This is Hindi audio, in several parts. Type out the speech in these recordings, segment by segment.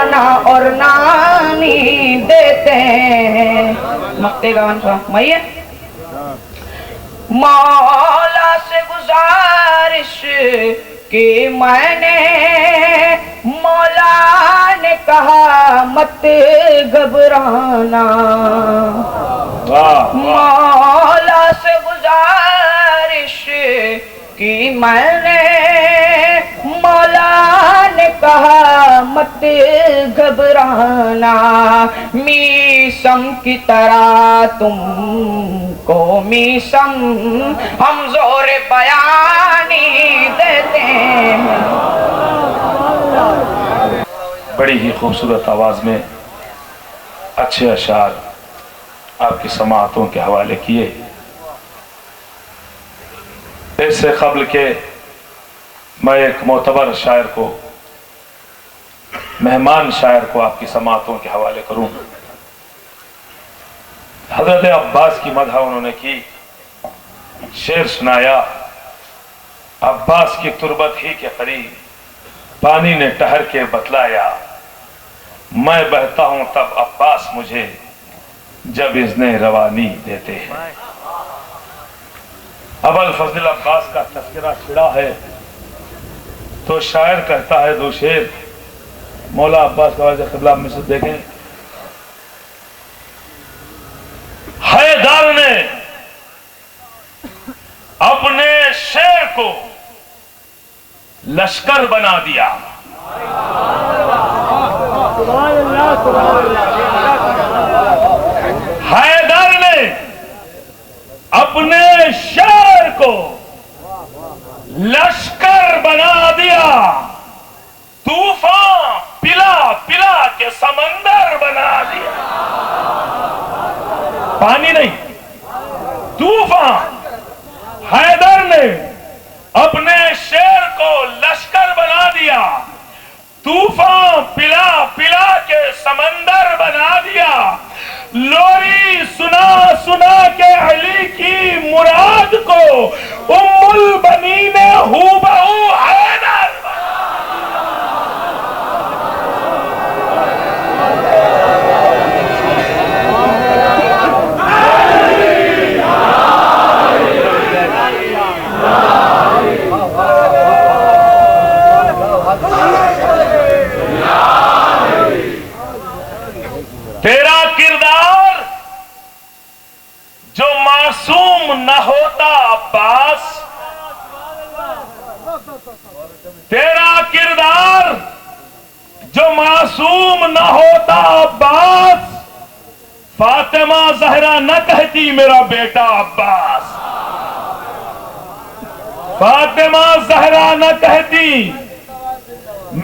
नाना और नानी देते हैं। मक्ते गावन का मैया मौला से गुजारिश की मैंने, मौला ने कहा मत घबराना। मौला से गुजारिश की मैंने, मौला ने कहा मत घबराना। मीसम की तरह तुमको मीसम हम जोर बयानी देते हैं। बड़ी ही खूबसूरत आवाज में अच्छे अशार आपकी समाअतों के हवाले किए। इससे कबल के मैं एक मोतबर शायर को, मेहमान शायर को आपकी समाअतों के हवाले करूं। हजरत अब्बास की मदह उन्होंने की, शेर सुनाया। अब्बास की तुरबत ही के करीब पानी ने ठहर के बतलाया, मैं बहता हूं तब अब्बास मुझे जब इज़्ने रवानी देते हैं। अबुल फजल अब्बास का तज़किरा छिड़ा है तो शायर कहता है दो शेर। मौला अब्बास का क़िबला में से देखें। हैदर ने अपने शेर को लश्कर बना दिया। हैदर ने अपने शेर को लश्कर बना दिया। तूफान पिला पिला के समंदर बना दिया। पानी नहीं, तूफान। हैदर ने अपने शेर को लश्कर बना दिया। तूफान पिला पिला के समंदर बना दिया। लोरी सुना सुना के अली की मुराद को उम्मुल बनी ने हूबहू हैदर तेरा किरदार जो मासूम न होता अब्बास, तेरा किरदार जो मासूम न होता अब्बास, फातिमा जहरा न कहती मेरा बेटा अब्बास। फातिमा जहरा न कहती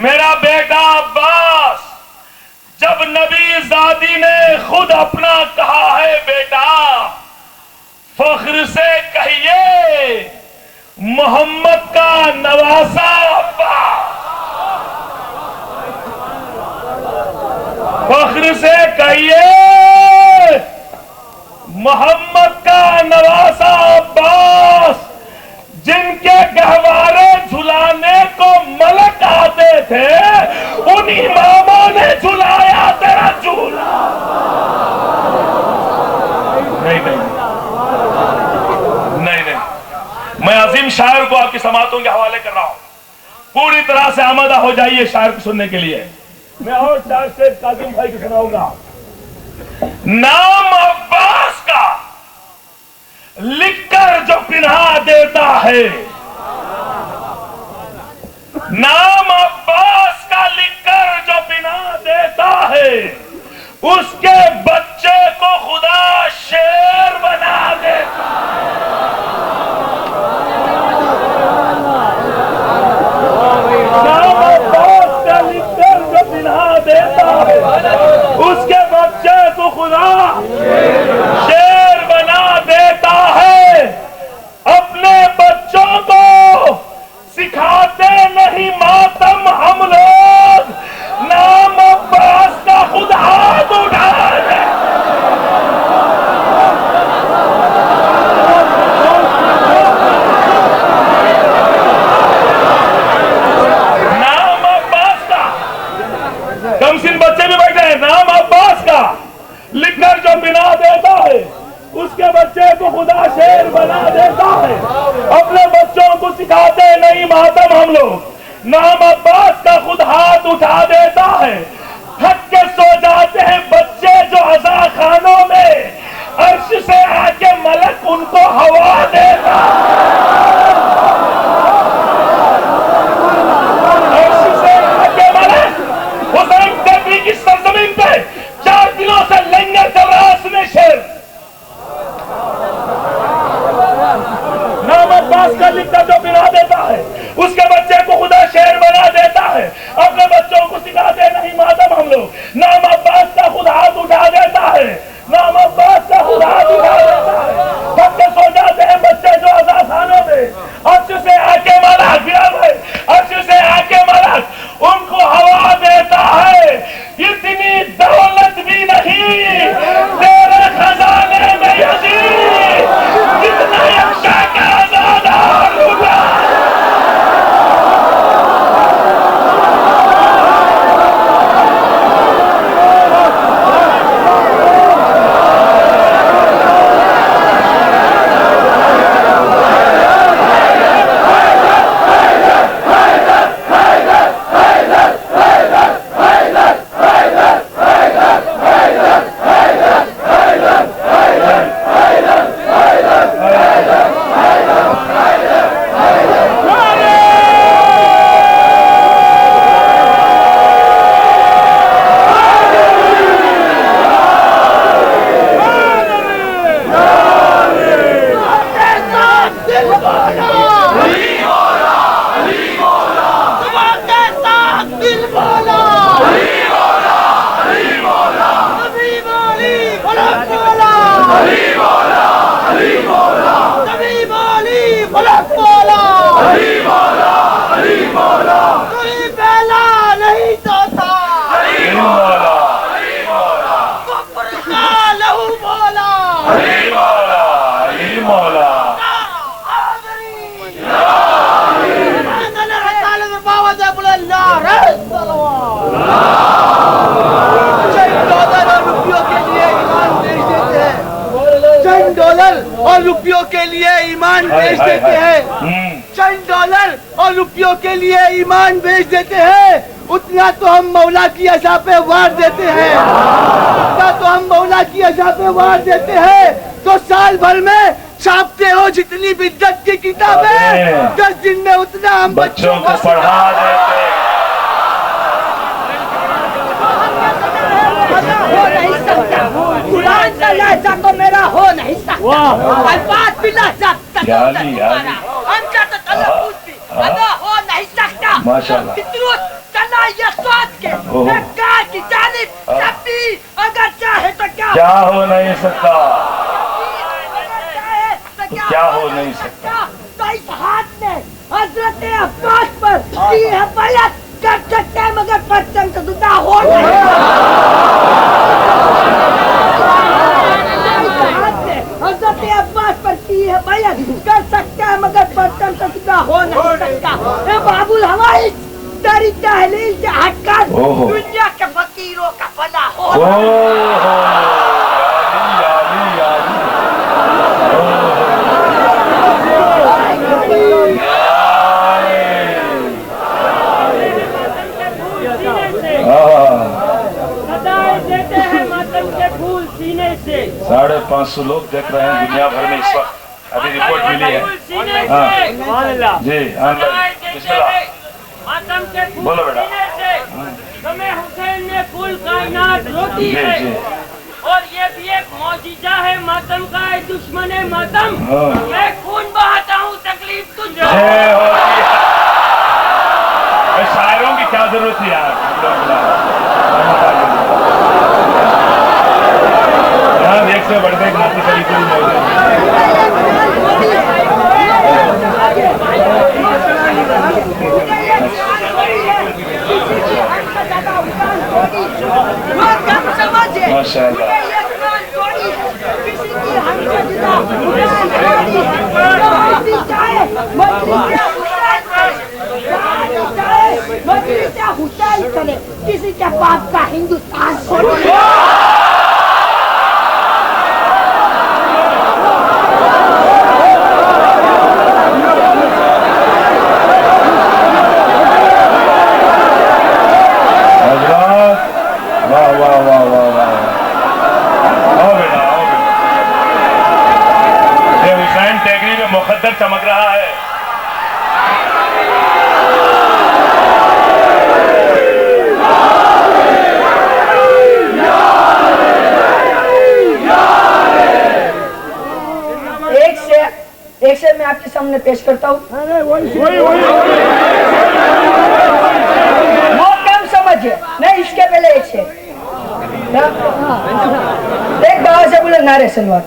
मेरा बेटा अब्बास। जब नबी ज़ादी ने खुद अपना कहा है बेटा, फख्र से कहिए मोहम्मद का नवासा अब्बास। फख्र से कहिए मोहम्मद का नवासा अब्बास। जिनके गहवारे झुलाने को मलक आते थे, उन इमामों ने झुलाया तेरा झूला। नहीं नहीं नहीं नहीं, मैं अजीम शायर को आपकी समातों के हवाले कर रहा हूं। पूरी तरह से आमादा हो जाइए शायर को सुनने के लिए। मैं और शायर से कासिम भाई को सुनाऊंगा। नाम अब्बास का लिखकर जो पिन्हा देता है, नाम अब्बास का लिखकर जो पिन्हा देता है, उसके बच्चे को खुदा शेर बना देता है। नाम अब्बास का लिखकर जो पिन्हा देता है, उसके बच्चे को खुदा शेर बना देता है। अपने बच्चों को सिखाते नहीं मातम हम लोग, नाम अब्बास का खुद हाथ उठा दे। नाम अब्बास का खुद हाथ उठा देता है। थक के सो जाते हैं बच्चे जो अज़ा खानों में, अर्श से आके मलक उनको हवा देता है। अर्श से आके मलक हुसैन टेपी की सरजमीन पे 4 दिनों से लंगर चल रहा उसने शेर नाम अब्बास का लिखता जो बिना देता है, उसके बच्चे को खुदा शेर बना देता है। अपने बच्चों को सिखाते नहीं मातम हम लोग, नाम अब्बास का खुद हाथ उठा देता है। नाम अब्बास का खुद हाथ उठा देता है। थक के सो जाते हैं बच्चे जो अज़ा खानों में, अर्श से आके मलक, अर्श से आके मलक उनको हवा देता है। इतनी दौलत भी नहीं तेरे खजाने में यजीद, जितना यक्षा का आज़ादा लूटा। और रुपयों के लिए ईमान बेच देते हैं, चंद डॉलर और रुपयों के लिए ईमान बेच देते हैं। उतना तो हम मौला की अज़ा पे वार देते हैं, उतना तो हम मौला की अज़ा पे वार देते हैं। तो साल भर में छापते हो जितनी बिद्दत की किताबें, 10 दिन में उतना हम बच्चों को पढ़ा देते हैं। हो नहीं सकता, कुरान का लहजा तो मेरा हो नहीं सकता, अल्फाज भी लहजा तुम्हारा, हमका तो तलफ़ुज़ भी अदा हो नहीं सकता। माशाअल्लाह। इतना चला ये सोच के सरकार की जानिब सब भी अगर चाहे तो क्या हो नहीं सकता, अगर चाहे तो क्या हो नहीं सकता। तो इस हाथ ने हजरत अब्बास पर की है बैअत कर सकते हैं, मगर पश्चिम से जुदा हो नहीं हजरत अब्बास पर की है बैअत कर सकता है, मगर पश्चिम से जुदा हो नहीं सकता। बाबुल हमारी तेरी तहलील से हटकर दुनिया के फकीरों का भला हो। देते हैं मातम के फूल सीने से। 550 लोग देख रहे हैं दुनिया भर में इस वक्त, अभी रिपोर्ट मिली है। जी मातम के फूल बोलो बेटा। सीने से हमें हुसैन ने फूल कायनात रोती है, और ये भी एक मौजिज़ा है मातम का है दुश्मन मातम। मैं खून बहाता हूँ तकलीफ तुझे। शायरों की क्या जरूरत है यार, यहाँ एक से बढ़ते एक नाती शरीफ माशाअल्लाह। हुसैन चले किसी के बाप का हिंदुस्तान छोड़ो। सामने पेश करता हूँ। वो कम समझे नहीं, इसके पहले एक से एक बाबा से बोले नारे सलवार।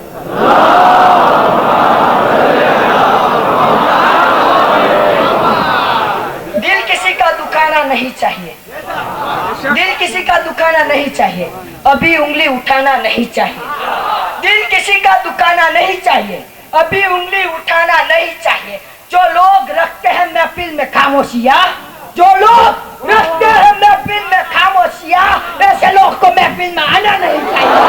दिल किसी का दुखाना नहीं चाहिए, दिल किसी का दुखाना नहीं चाहिए, अभी उंगली उठाना नहीं चाहिए। दिल किसी का दुखाना नहीं चाहिए, अभी उंगली उठाना नहीं चाहिए। जो लोग रखते हैं महफिल में खामोशियाँ, जो लोग रखते हैं महफिल में खामोशियाँ, ऐसे लोग को महफिल में आना नहीं चाहिए।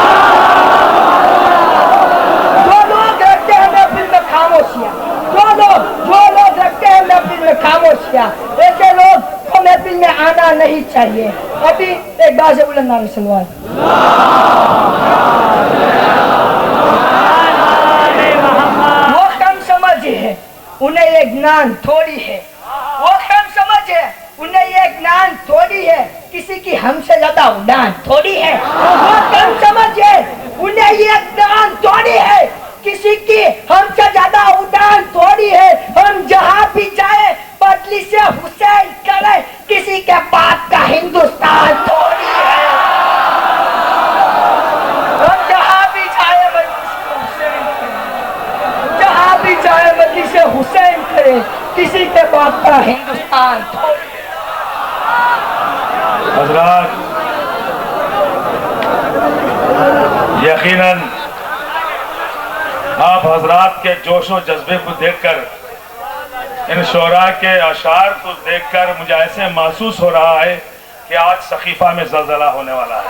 जो लोग रखते हैं महफिल में खामोशियाँ, जो लोग रखते हैं महफिल में खामोशियाँ, ऐसे लोग को महफिल में आना नहीं चाहिए। अभी एक बार से बुलंद नारे सलवार। वो कम समझे है, उन्हें ये ज्ञान थोड़ी है। वो कम समझे, उन्हें ये ज्ञान थोड़ी है, किसी की हमसे ज्यादा उड़ान थोड़ी है। वो कम समझे, उन्हें ये ज्ञान थोड़ी है, किसी की हमसे ज्यादा उड़ान थोड़ी है। हम जहाँ भी जाए बदली से हुसैन करे, किसी के बात का हिंदुस्तान थोड़ी है। हम जहाँ भी जाए जहाँ भी जाए बदली से हुसैन करे, किसी के बात का हिंदुस्तान थोड़ी है। हजरात, यकीनन आप हजरात के जोशो जज्बे को देखकर, इन शोरा के अशार को देखकर मुझे ऐसे महसूस हो रहा है कि आज सकीफा में ज़लज़ला होने वाला है।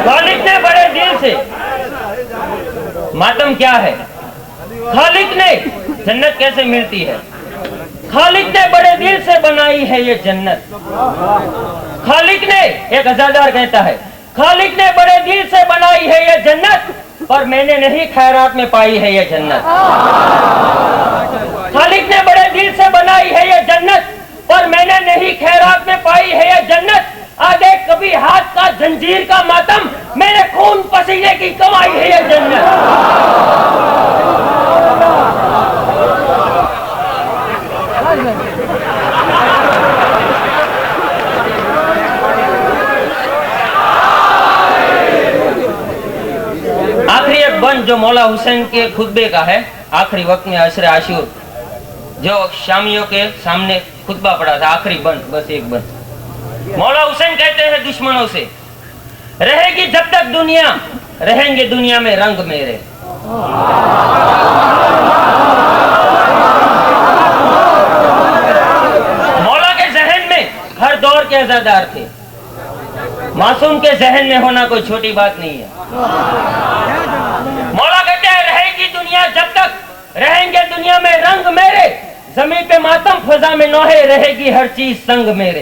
खालिक ने बड़े दिल से, मातम क्या है? खालिक ने जन्नत कैसे मिलती है? खालिक ने बड़े दिल से बनाई है ये जन्नत। खालिक ने, एक अज़ादार कहता है, खालिक ने बड़े दिल से बनाई है ये जन्नत, पर मैंने नहीं खैरात में पाई है ये जन्नत। खालिक ने बड़े दिल से बनाई है ये जन्नत, पर मैंने नहीं खैरात में पाई है ये जन्नत। आगे कभी हाथ का जंजीर का मातम, मैंने खून पसीने की कमाई है ये जन्नत। आखिरी एक बंद जो मौला हुसैन के खुतबे का है, आखिरी वक्त में अशर आशूर जो शामियों के सामने खुतबा पड़ा था, आखिरी बंद, बस एक बंद। मौला हुसैन कहते हैं दुश्मनों से, रहेगी जब तक दुनिया, रहेंगे दुनिया में रंग मेरे। मौला के जहन में हर दौर के अज़ादार थे, मासूम के जहन में होना कोई छोटी बात नहीं है। मौला कहते हैं रहेगी दुनिया जब तक, रहेंगे दुनिया में रंग मेरे, जमीन पे मातम फजा में नौहे, रहेगी हर चीज संग मेरे।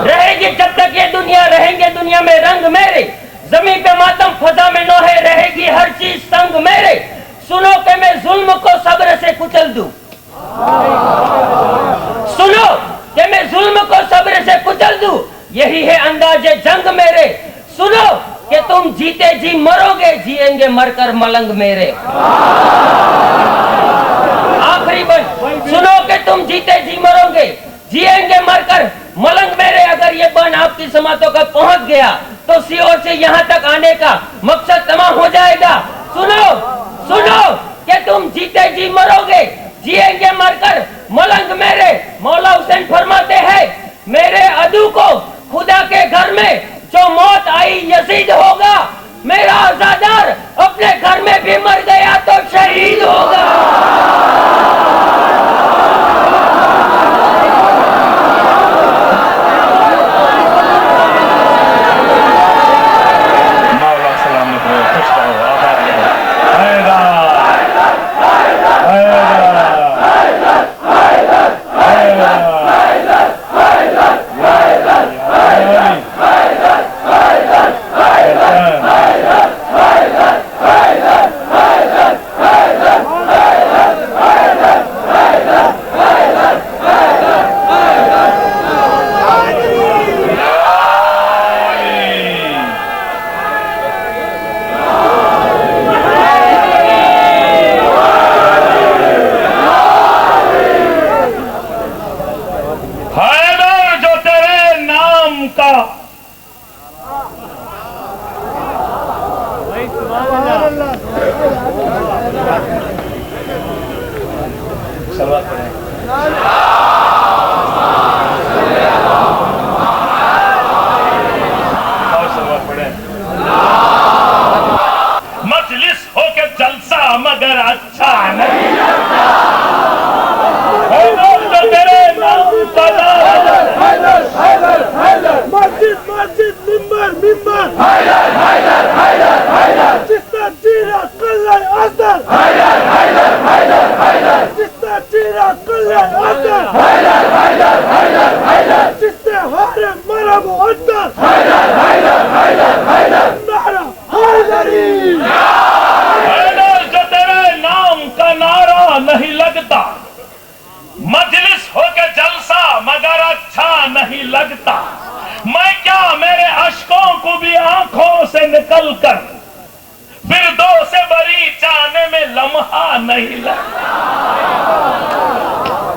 रहेगी जब तक ये दुनिया, रहेंगे दुनिया में रंग मेरे, जमीन पे मातम फजा में नौहे, रहेगी हर चीज संग मेरे। सुनो कि मैं जुल्म को सब्र से कुचल दूं, सुनो कि मैं जुल्म को सब्र से कुचल दूं, यही है अंदाजे जंग मेरे। सुनो कि तुम जीते जी मरोगे, जिएंगे मरकर मलंग मेरे। आखिरी बन, सुनो कि तुम जीते जी मरोगे, जिएंगे मरकर मलंग मेरे। अगर ये बन आपकी समातों का पहुंच गया तो सीओर से यहाँ तक आने का मकसद तमाम हो जाएगा। सुनो सुनो कि तुम जीते जी मरोगे, जिएंगे मरकर मलंग मेरे। मौला हुसैन फरमाते हैं, मेरे अदू को खुदा के घर में जो मौत आई यजीद होगा, मेरा आज़ादार अपने घर में भी मर गया तो शहीद होगा। मौला सलामत रहे, खुश रहो, आबाद रहो। सलवात पढ़ें। और सलवात पढ़ें। मजलिस हो के जलसा मगर अच्छा नहीं लगता। जो तेरे नाम का मस्जिद मस्जिद मिंबर मिंबर जिसका चेहरा कल्ला असर जिसका चेहरा कल्ला असर जिससे हारे मरा वो अंदर नारा हैदरी। जो तेरे नाम का नारा नहीं लगता, मजलिस होके जलसा मगर अच्छा नहीं लगता। मैं क्या मेरे अश्कों को भी आंखों से निकल कर फिर दो से बरी जाने में लम्हा नहीं लगता।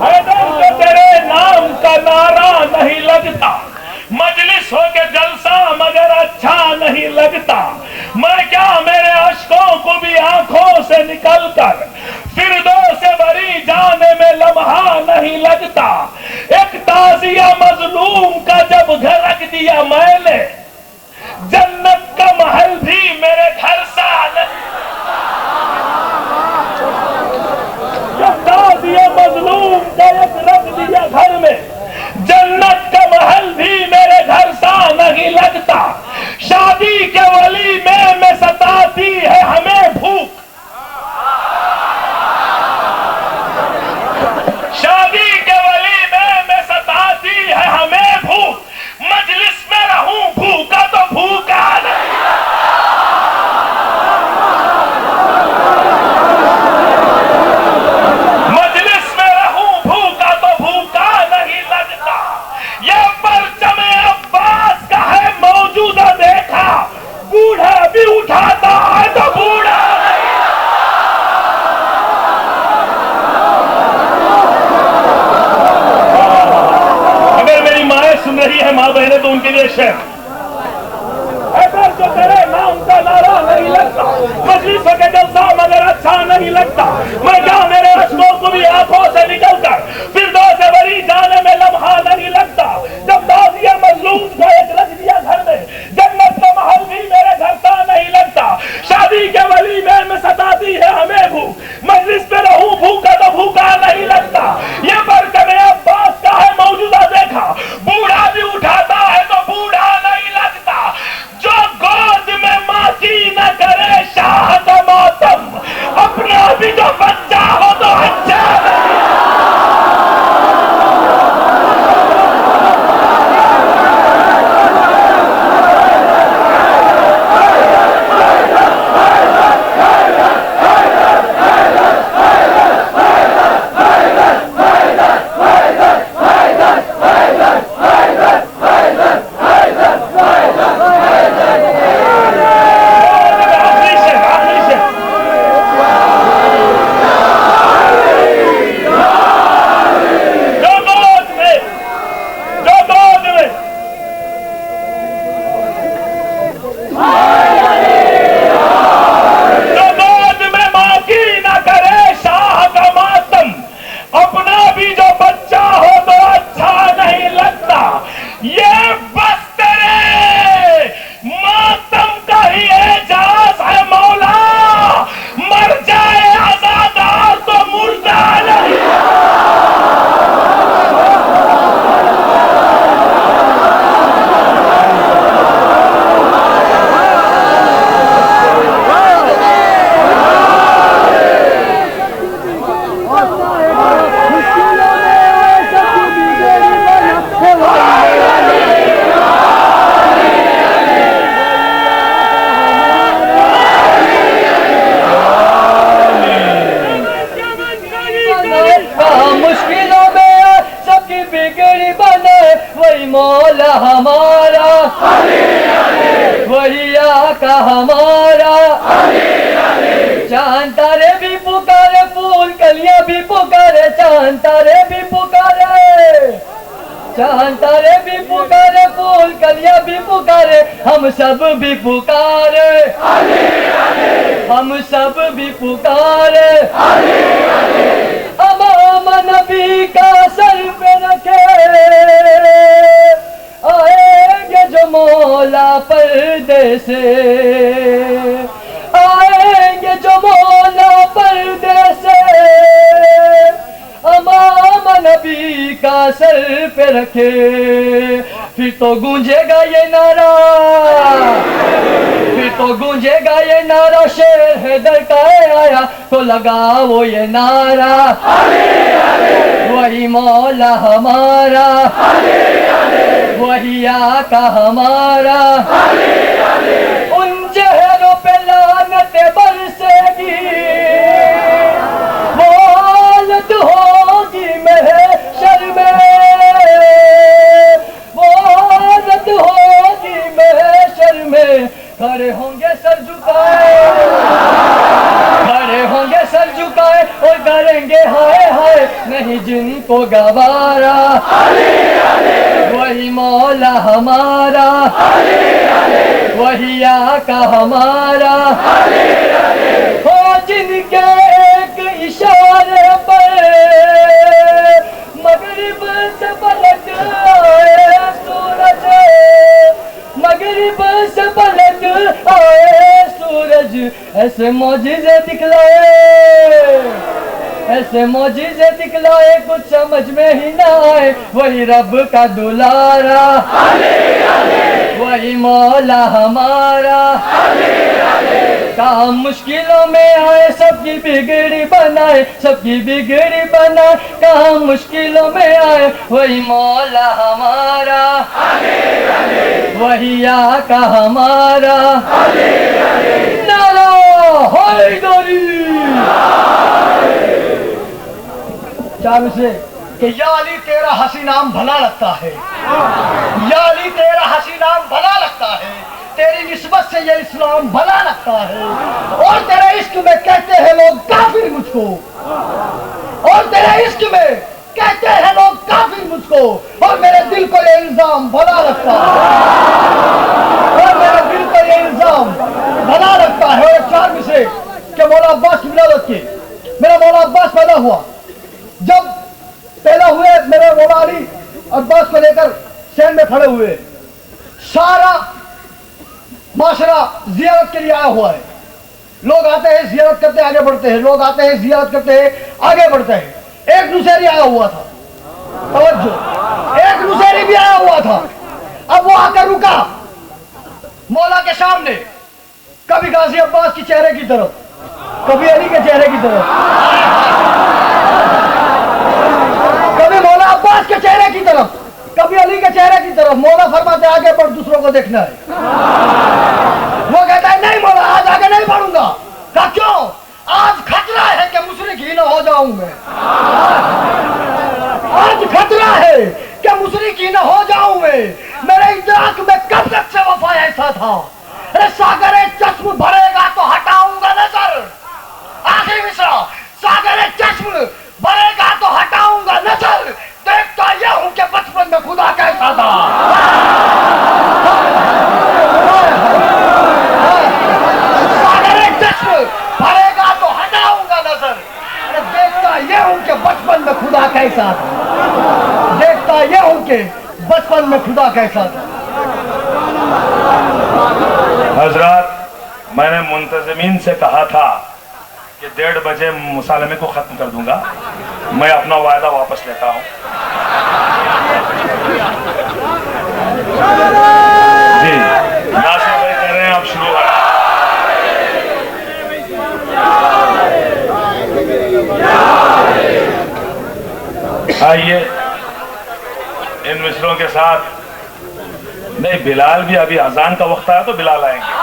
हैदर जो तेरे नाम का नारा नहीं लगता, मजलिस होके जलसा मगर अच्छा नहीं लगता। मैं क्या मेरे अश्कों को भी आंखों से निकल कर फिर दो से भरी जाने में लम्हा नहीं लगता। एक ताजिया मजलूम का जब घर रख दिया मैंने, जन्नत का महल भी मेरे घर सा नहीं। ताजिया मजलूम का एक रख दिया घर में, जन्नत का महल भी मेरे घर सा नहीं लगता। शादी के वलीमे में सताती है हमें भूख, शादी के वलीमे में सताती है हमें भूख। मजलिस में रहूं भूखा तो भूखा नहीं। मजलिस में रहूं भूखा तो भूखा नहीं लगता। यह परचम अब्बास का है मौजूदा देखा, बूढ़ा भी उठाता है तो बूढ़ा नहीं। अगर मेरी माएँ सुन रही है, माँ बहने, तो उनके लिए शेर। ऐसा जो तेरे नाम का नारा नहीं लगता, मजलिस के जलसा मगर अच्छा नहीं लगता। मैं क्या मेरे अश्कों को भी आंखों से निकल कर फिर दो से बरी जाने में लम्हा नहीं लगता। जब ताजिया मजलूम का एक रख दिया घर में, जन्नत का महल भी मेरे घर सा नहीं लगता। शादी के वलीमे में सताती है हमें भूख, मजलिस पे रहूं भूखा तो भूखा नहीं लगता। ये परचम अब्बास का है मौजूदा देखा, बूढ़ा भी उठाता है तो बूढ़ा नहीं लगता। जो गोद में माँ की न करे शाह का मातम, अपना भी जो बच्चा हो तो अच्छा नहीं। मौला हमारा वही आका हमारा। चांद तारे भी पुकारे, फूल कलियां भी पुकारे, चांद तारे भी पुकारे, चांद तारे भी पुकारे, फूल कलियां भी पुकारे, हम सब भी पुकारे। हम सब भी पुकारे इमाम नबी का सर पे रखे, आएंगे जो मौला पर्दे से, आएंगे जो मौला पर्दे से, इमाम नबी का सर पे रखे, फिर तो गूंजेगा ये नारा, फिर तो गूंजेगा ये नारा, शेर हैदर का आया तो लगाओ ये नारा, वही मौला हमारा, वही आका हमारा, उन चेहरों पे लानत बरसेगी, वो हालत होगी महशर में, वो हालत होगी महशर में, खड़े होंगे सर झुकाए, खड़े होंगे सर झुकाए और करेंगे हाय हाय नहीं जिनको गवारा, वही मौला हमारा, वही आका हमारा, हो जिनके एक इशारे पर मगरिब से पलट आए सूरज, मगरिब से पलट आए सूरज, ऐसे मौजिज़े दिखलाए, ऐसे मौजिज़े दिखलाए कुछ समझ में ही ना आए, वही रब का दुलारा, वही मौला हमारा, काम मुश्किलों में आए सबकी बिगड़ी बनाए, सबकी बिगड़ी बनाए, काम मुश्किलों में आए वही मौला हमारा, वही आका हमारा, नारा हैदरी। चार से कि या अली तेरा हसी नाम भला लगता है, या अली तेरा हसी नाम भला लगता है, तेरी निस्बत से ये इस्लाम भला लगता है, और तेरे इश्क में कहते हैं लोग काफिर मुझको, और तेरे इश्क में कहते हैं लोग काफिर मुझको, और मेरे दिल को ये इल्जाम भला लगता है, और मेरे दिल को ये इल्जाम भला लगता है। और चार में से कि मौला अब्बास की विलादत की, मेरा मौला अब्बास पैदा हुआ, जब पैदा हुए मेरे मौला अली अब्बास को लेकर शहर में खड़े हुए, सारा माशरा जियारत के लिए आया हुआ है, लोग आते हैं जियारत करते आगे बढ़ते हैं, लोग आते हैं जियारत करते हैं आगे बढ़ते हैं। एक नुसेरी आया हुआ था, तवज्जो, एक नुसेरी भी आया हुआ था। अब वो आकर रुका मौला के सामने, कभी गाजी अब्बास के चेहरे की तरफ, कभी अली के चेहरे की तरफ, कभी मौला अब्बास के चेहरे की तरफ, कभी अली के चेहरे की तरफ। मौला फरमाते आगे बढ़, दूसरों को देखना है। वो कहता है नहीं मौला आज आगे नहीं बढ़ूंगा। कहा क्यों? आज खतरा है कि मुशरिक ही ना हो जाऊं मैं, आज खतरा है कि मुशरिक ही ना हो जाऊं मैं। मेरे इदराक में कब तक से वफा ऐसा था, अरे सागरे चश्म भरेगा तो हटाऊंगा नजर, आखिरी मिसरा, सागरे चश्म भरेगा तो हटाऊंगा नजर, देखता यह हूं कि बचपन में खुदा कैसा था। सागरे चश्म भरेगा तो हटाऊंगा नजर, देखता यह हूं कि बचपन में खुदा कैसा था, देखता यह हूं कि बचपन में खुदा कैसा था। हजरत, मैंने मुंतजिमीन से कहा था कि 1:30 बजे मुसालमे को खत्म कर दूंगा, मैं अपना वायदा वापस लेता हूं। जी नासिर भाई कह रहे हैं आप शुरू करें। आइए इन मिसरों के साथ, नहीं बिलाल भी अभी अजान का वक्त आया तो बिलाल आएंगे।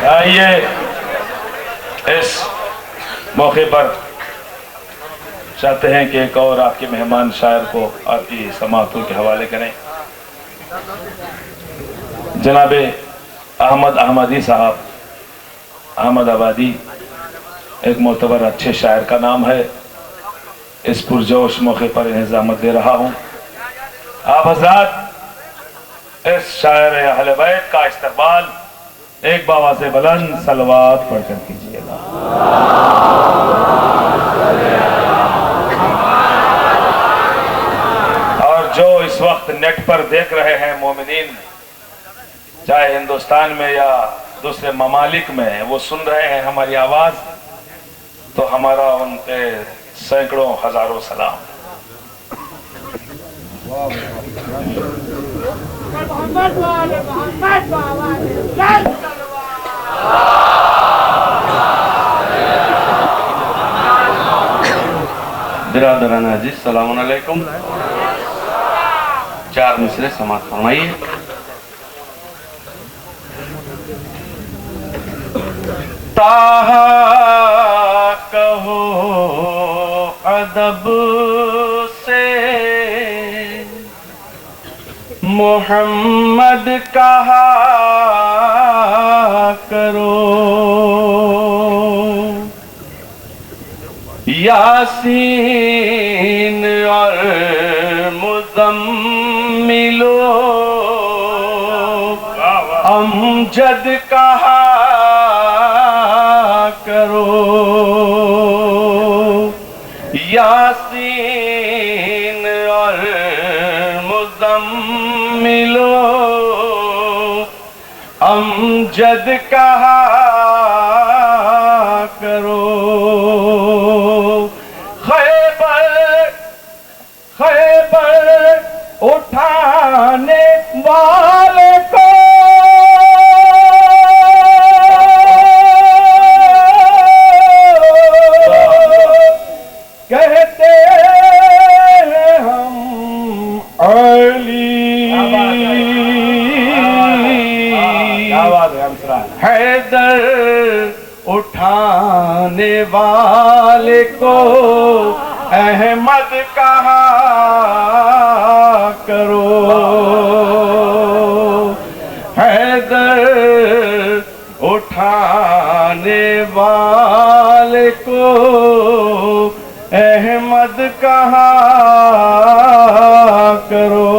आइए इस मौके पर चाहते हैं कि एक और आपके मेहमान शायर को आपकी समातों के हवाले करें। जनाबे अहमद अहमदी साहब, अहमद आबादी, एक मोतबर अच्छे शायर का नाम है। इस पुरजोश मौके पर इन्हें ज़ामत दे रहा हूँ। आप हज़रात इस शायर अहले बैत का इस्तकबाल एक बाबा से बुलंद सलवात पढ़कर कीजिएगा। और जो इस वक्त नेट पर देख रहे हैं मोमिनीन, चाहे हिंदुस्तान में या दूसरे ममालिक में, वो सुन रहे हैं हमारी आवाज, तो हमारा उनके सैकड़ों हजारों सलाम। बिरादरान अजीज, सलाम अलैकुम। चार मिसरे समाप्त फरमाइए। ताहा कहो अदब से मोहम्मद कहा करो, यासीन और मुज़म्मिलो अमजद कहा करो, यासीन और मुज़म्मिलो अमजद कहा करो। खैबर उठाने वाले को कहते हैं हम अली। हैदर उठाने वाले को अहमद कहा करो, हैदर उठाने वाले को अहमद कहा करो।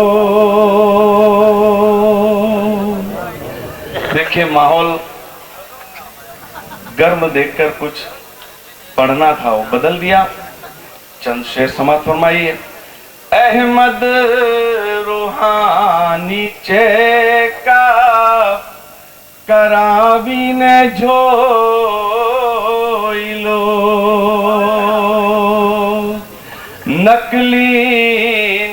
देखिए, माहौल गर्म देखकर कुछ पढ़ना था, वो बदल दिया। चंद शेर समाप्त फरमाइए। अहमद रूहानी चेका करावी ने झोइलो, नकली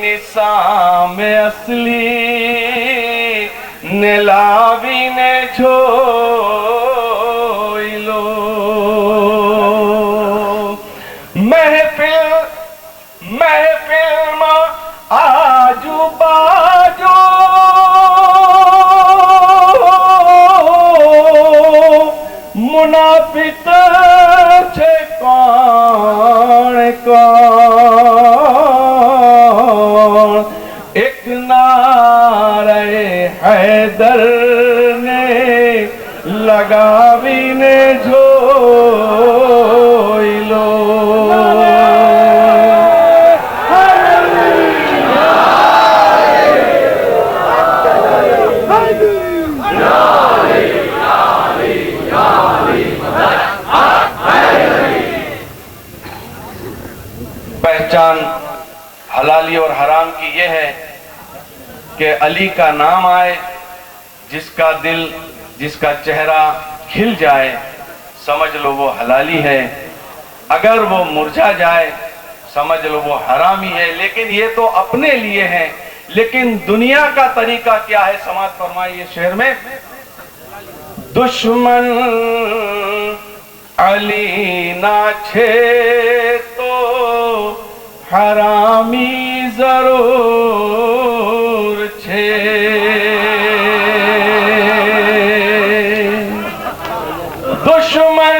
निसाम असली नीलावी ने झोइलो। महफिल में आजू बाजू मुनाफिक छे कौन कौन, एक नारे हैदर ने लगावी ने झोइलो। पहचान हलाली और हराम की यह है कि अली का नाम आए, जिसका दिल, जिसका चेहरा खिल जाए, समझ लो वो हलाली है। अगर वो मुरझा जाए, समझ लो वो हरामी है। लेकिन ये तो अपने लिए है, लेकिन दुनिया का तरीका क्या है? समाप्त फरमाइए शेर में। दुश्मन अली ना छे तो हरामी जरूर छे, दुश्मन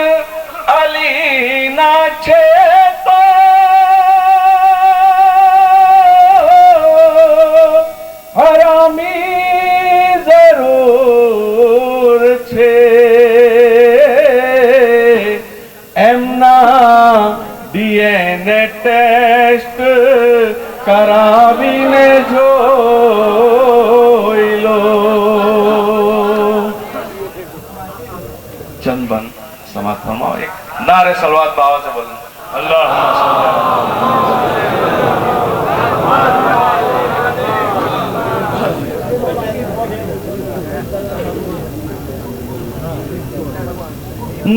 अली ना छे तो हरामी जरूर छे। एमना કરાવીને જોઈ લો. ચંદન સમાપ્તમાં એક નારે સલવાત બાવા से बोलूं अल्लाह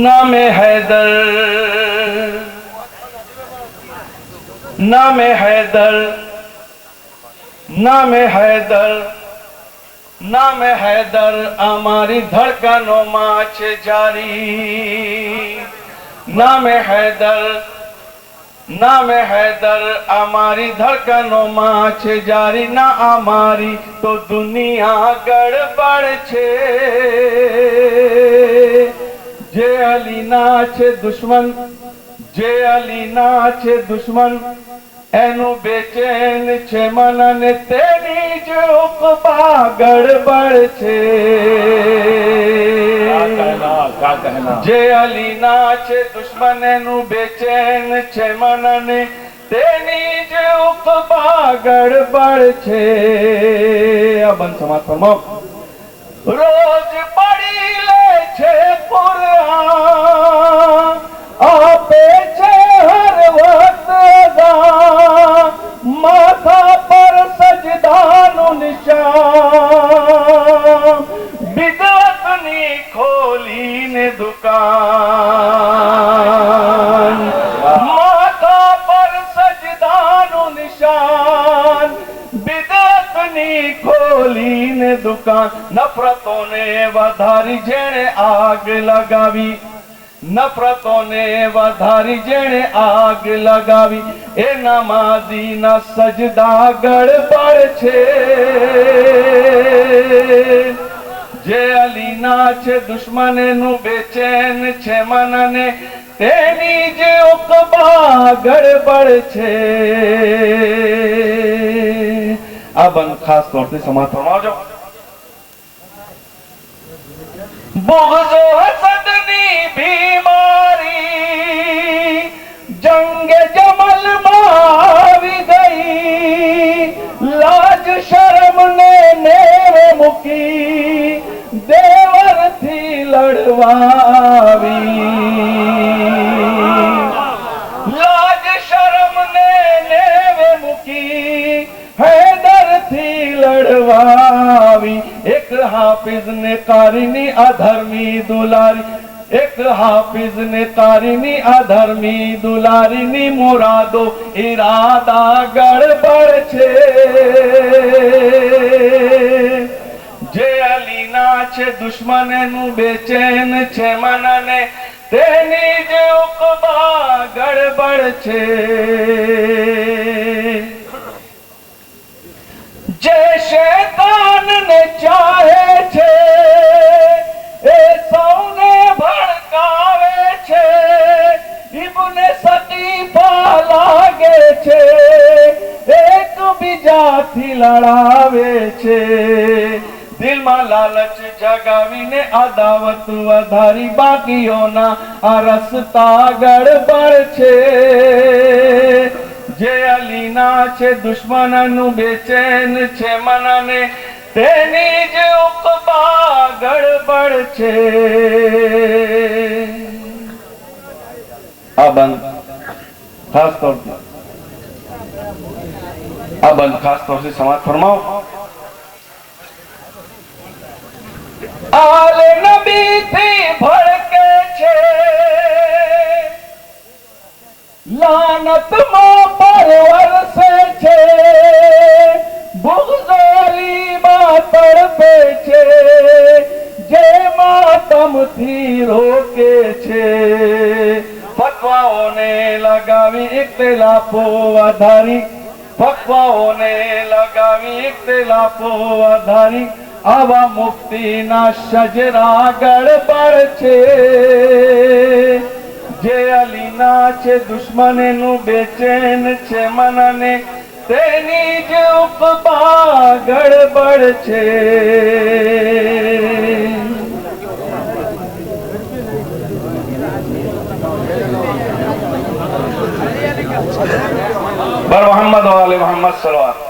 नामे हैदर, नामे हैदर, नामे हैदर, नामे हैदर हमारी धड़कनों माच जारी. नामे हैदर, नामे हैदर हमारी धड़कनों माच जारी. ना हमारी तो दुनिया गड़बड़ छे. जे अली ना छे दुश्मन, जे अली ना छे दुश्मन एनु बेचैन छे मन ने तेरी जो उकबा गड़बड़ छे. क्या कहना जे अली ना छे दुश्मन एनु बेचैन छे मन ने तेरी जो उकबा गड़बड़ छे. अबन समाज फरमाओ. रोज पढ़ी ले छे कुरान आपे छे हर वक्त अदा. माथा पर सजदानु निशान बिदअतनी खोली ने दुकान. माथा पर सजदानु निशान बिदअतनी खोली ने दुकान. नफरतों ने वधारी जेणे आग लगावी. नफरतों ने वधारी जेणे आग लगावी. ए नमाजी ना सजदा गड़बड़ छे. जे अली ना छे दुश्मन नु बेचैन छे मन ने तेनी जे उकबा गड़बड़ छे. अब खास तौर से समाज फरमाओ जो बुग़्ज़ो हसदनी बीमारी जंग जमल मावी गई. लाज शर्म ने नेवे मुकी देवर थी लड़वावी. लाज शर्म ने नेवे मुकी हैदर थी लड़वावी. एक हाफिज ने कारिनी अधर्मी दुलारी. एक हाफिज ने कारिनी अधर्मी दुलारीनी मुरादो इरादा गड़बड़ छे. जे अली ना छे दुश्मन नु बेचैन छे मन ने तेनी जे उकबा गड़बड़ छे. जे शैतान ने चाहे छे ए सौने भड़कावे छे. इब्ने सकीफा लागे छे एक बीजा थी लड़ावे छे. दिल में लालच जगावी ने अदावत वधारी बाकीओ ना आ रस्ता गड़बड़ छे. जे अली ना छे दुश्मन नु बेचैन छे मन ने तेनी जे उकबा गड़बड़ छे. अब खास तौर से खास तौर से समाज फरमाओ. आले नबी थी भड़के छे लानत मां पर वरसे छे. बुग़्ज़ोली मां तड़पे छे जे मातम थी रोके छे. फतवाओं ने लगावी इख्तिलाफो वधारी. फतवाओं ने लगावी इख्तिलाफो वधारी. आवा मुफ्ती ना शजरा गड़बड़ छे. जे अली ना छे दुश्मन नु बेचैन छे मन ने तेनी जे उकबा गड़बड़ छे. बर मोहम्मद वाले मोहम्मद सल्लल्लाहु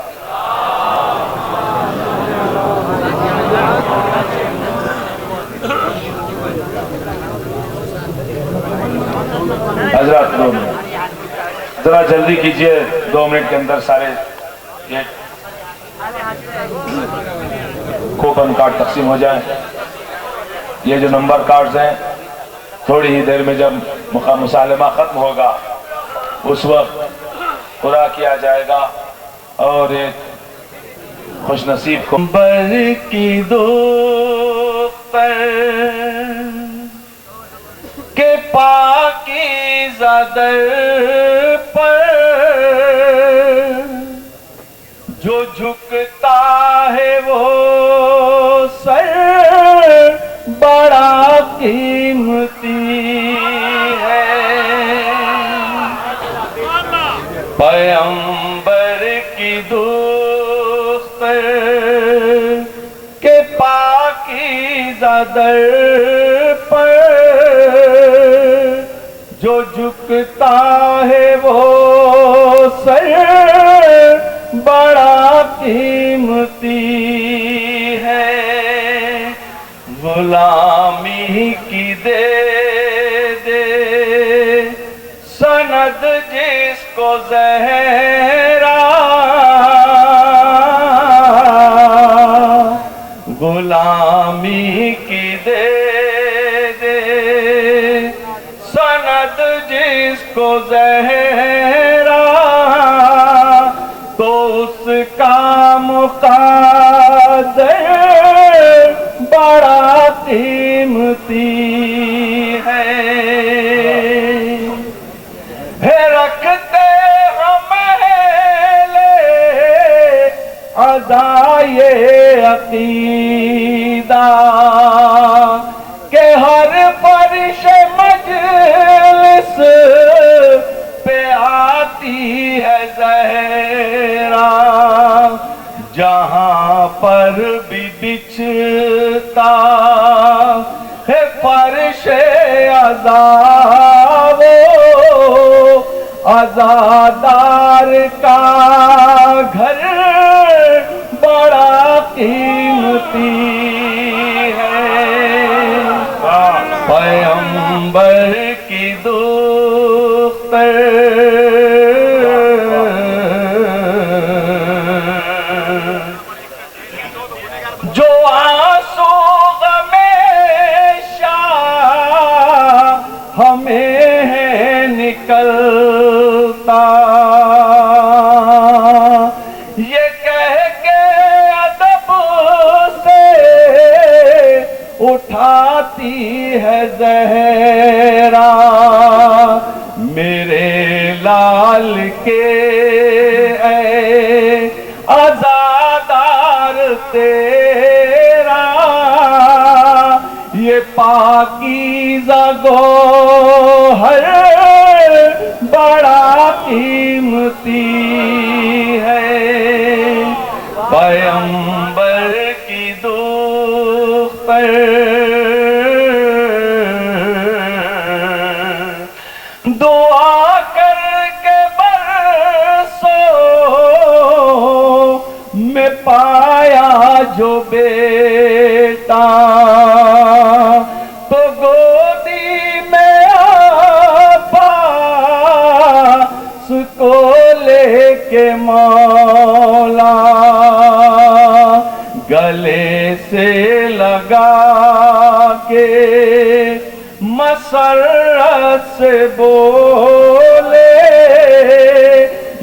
हजरत 2 मिनट जरा जल्दी कीजिए, 2 मिनट के अंदर सारे ये कूपन कार्ड तकसीम हो जाए। ये जो नंबर कार्ड्स हैं थोड़ी ही देर में जब मुसालमा खत्म होगा उस वक्त पूरा किया जाएगा और एक खुश नसीब को बर की दो के पाकीज़ा दर पर जो झुकता है वो सर बड़ा कीमती है। पैगंबर की दुख्तर के पाकीज़ा दर पर जो झुकता है वो सर बड़ा कीमती है। गुलामी की दे सनद जिसको ज़हरा, गुलामी की दे सनद जिसको ज़हरा, तो उसका मुक़द्दर बड़ा कीमती है। रखते हमें अदाए अकीदा के हर फर्श मजलिस पे आती है ज़हरा, जहाँ पर भी बिछता है फर्श अज़ाब, आज़ादार का घर बड़ा कीमती है। पैगंबर की दुख्तर जो आंसू हमेशा हमें है निकलता, ये कह के अदब से उठाती है ज़हरा, मेरे लाल के ऐ आज़ादार तेरा, ये पाकीज़ा गोहर बड़ा कीमती है। पैगंबर की दुख्तर दुआ करके बरसों में पाया जो बेटा, तो गोदी में पास को लेके मौला गले से लगा के मसरत से बोले,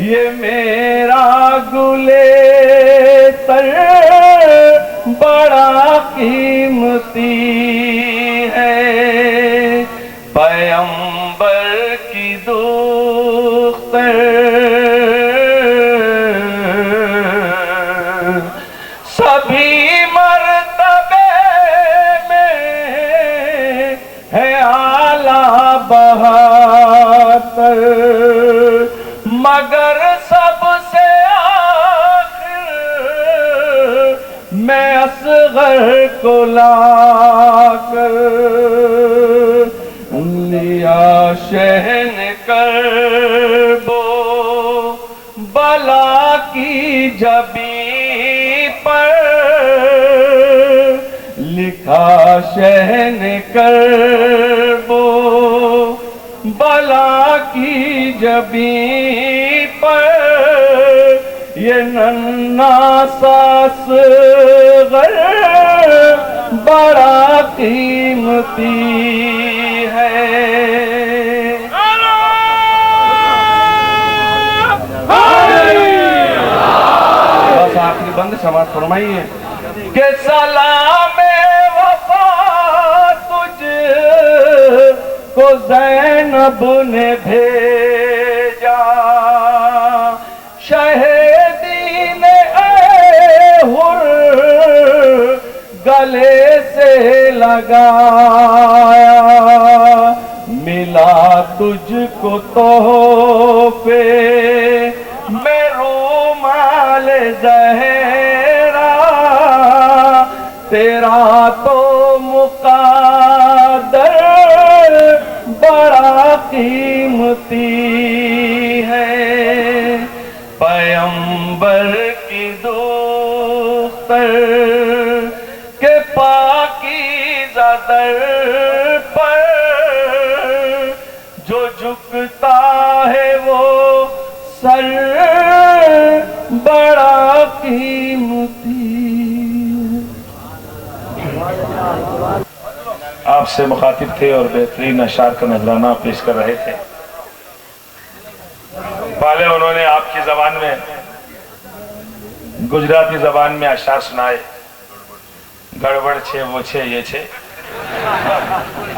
ये मेरा गुले तर बड़ा कीमती है। पैगंबर की दुख्तर सभी मर्तबे में है आला बहातर, मगर सबसे आखिर मैं असगर को लाकर लिया शहन कर बो की जबी पर लिखा शहन करबो, बला की जबी पर ये नन्ना सास गर बड़ा कीमती है। बस आखिरी बंद समाज फरमाइए कि सलाम वफा तुझ को ज़ैनब ने भेजा, शहीदी ने हुर गले से लगाया, मिला तुझको तोहफे में रूमाल ज़हरा, तेरा तो मुक़द्दर बड़ा कीमती है। पैगंबर की दूस्तर के पाकीज़ा दर पर जो झुकता है वो सर बड़ा कीमती। आपसे मुखातिब थे और बेहतरीन अशार का नजराना पेश कर रहे थे। पहले उन्होंने आपकी जबान में, गुजराती जबान में अशार सुनाए, गड़बड़ छे वो छे ये छे।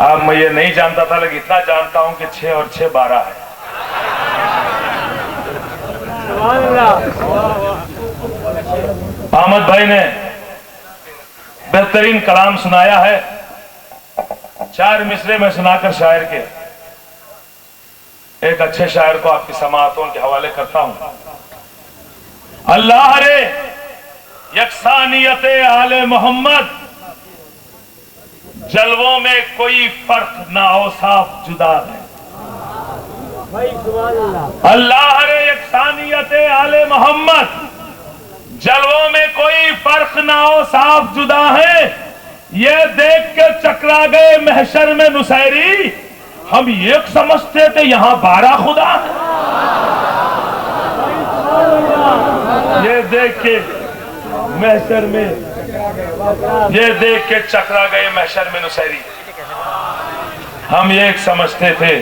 अब मैं ये नहीं जानता था, लेकिन इतना जानता हूं कि 6 और 6 12 है। अहमद भाई ने बेहतरीन कलाम सुनाया है। 4 मिसरे में सुनाकर शायर के एक अच्छे शायर को आपकी समाअतों के हवाले करता हूं। अल्लाह रे यकसानियत आले मोहम्मद, जलवों में कोई फर्क ना हो, साफ जुदा है। अल्लाह रे यकसानियत आले मोहम्मद, जलवों में कोई फर्क ना हो, साफ जुदा है। ये देख के चकरा गए महशर में नुसैरी, हम एक समझते थे यहां 12 खुदा है। ये देख के महशर में, ये देख के चकरा गए महशर में नुसैरी, हम एक समझते थे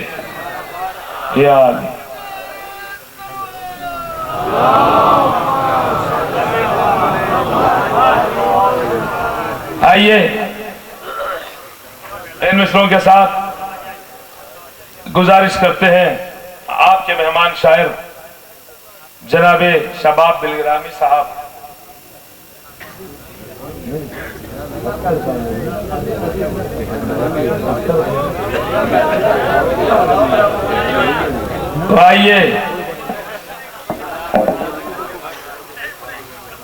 यार। आइए इन मिसरों के साथ गुजारिश करते हैं आपके मेहमान शायर जनाबे शबाब दिलग्रामी साहब तो आइए।